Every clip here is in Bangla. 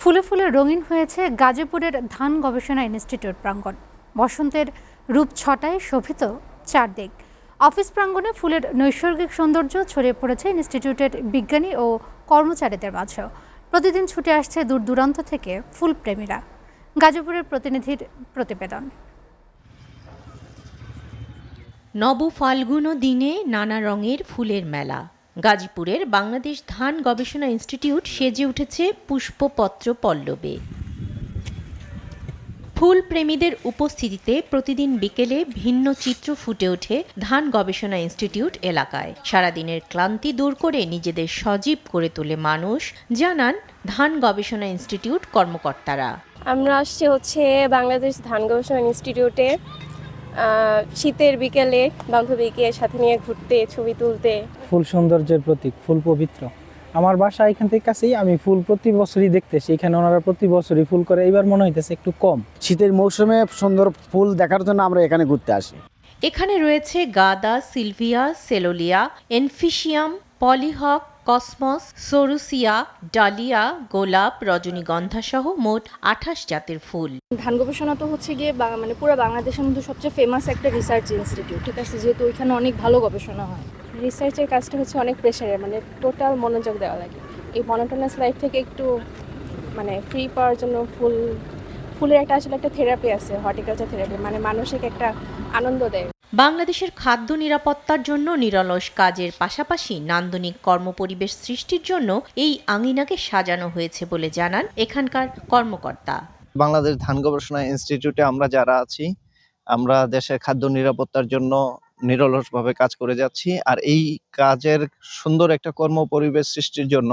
ফুলে ফুলে রঙিন হয়েছে গাজীপুরের ধান গবেষণা ইনস্টিটিউট প্রাঙ্গণ। বসন্তের রূপ ছটায় শোভিত চারদিক। অফিস প্রাঙ্গণে ফুলের নৈসর্গিক সৌন্দর্য ছড়িয়ে পড়েছে ইনস্টিটিউটের বিজ্ঞানী ও কর্মচারীদের মাঝেও। প্রতিদিন ছুটে আসছে দূর দূরান্ত থেকে ফুলপ্রেমীরা। গাজীপুরের প্রতিনিধির প্রতিবেদন। নব ফাল্গুন দিনে নানা রঙের ফুলের মেলা। গাজীপুরের বাংলাদেশ ধান গবেষণা ইনস্টিটিউট সেজে উঠেছে পুষ্পপত্র পল্লবে। ফুল প্রেমীদের উপস্থিতিতে প্রতিদিন বিকেলে ভিন্ন চিত্র ফুটে ওঠে ধান গবেষণা ইনস্টিটিউট এলাকায়। সারাদিনের ক্লান্তি দূর করে নিজেদের সজীব করে তোলে মানুষ, জানান ধান গবেষণা ইনস্টিটিউট কর্মকর্তারা। আমরা আসছি বাংলাদেশ ধান গবেষণা ইনস্টিটিউটে শীতের বিকেলে বান্ধবীকে সাথে নিয়ে ঘুরতে, ছবি তুলতে। ফুল সৌন্দর্যের প্রতীক, ফুল পবিত্র। আমার বাসা এখান থেকে কাছেই, আমি ফুল প্রতি বছরই দেখতেছি। এখানে ওনারা প্রতি বছরই ফুল করে, এবার মনে হইতেছে একটু কম। শীতের মৌসুমে সুন্দর ফুল দেখার জন্য আমরা এখানে ঘুরতে আসি। এখানে রয়েছে গাঁদা, সিলভিয়া, সেলোলিয়া, এনফিসিয়াম, পলিহক, কসমস, সরুসিয়া, ডালিয়া, গোলাপ, রজনীগন্ধা সহ মোট 28 জাতের ফুল। ধান গবেষণা তো পুরো বাংলাদেশের মধ্যে সবচেয়ে ফেমাস একটা রিসার্চ ইনস্টিটিউট, ঠিক আছে, যেহেতু ওইখানে অনেক ভালো গবেষণা হয়। রিসার্চের কাজটা অনেক প্রেশারে, টোটাল মনোযোগ দেওয়া লাগে। এই মনোটোনাস লাইফ থেকে একটু ফ্রি পাওয়ার জন্য ফুলের একটা থেরাপি আছে, হর্টিকালচার থেরাপি, মানসিক একটা আনন্দ দেয়। বাংলাদেশের খাদ্য নিরাপত্তার জন্য নিরলস কাজের পাশাপাশি নান্দনিক কর্মপরিবেশ সৃষ্টির জন্য এই আঙিনাকে সাজানো হয়েছে বলে জানান এখানকার কর্মকর্তা। বাংলাদেশ ধান গবেষণা ইনস্টিটিউটে আমরা যারা আছি, আমরা দেশের খাদ্য নিরাপত্তার জন্য নিরলসভাবে কাজ করে যাচ্ছি। আর এই কাজের সুন্দর একটা কর্মপরিবেশ সৃষ্টির জন্য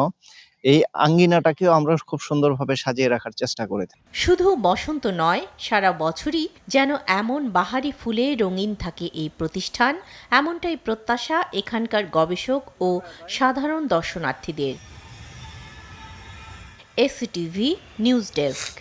এই আঙ্গিনাটাকেও আমরা খুব সুন্দরভাবে সাজিয়ে রাখার চেষ্টা করে থাকি। শুধু বসন্ত নয়, সারা বছরই যেন এমন বাহারি ফুলে রঙিন থাকে এই প্রতিষ্ঠান, এমনটাই প্রত্যাশা এখানকার গবেষক ও সাধারণ দর্শনার্থীদের। এসিটিভি নিউজ ডেস্ক।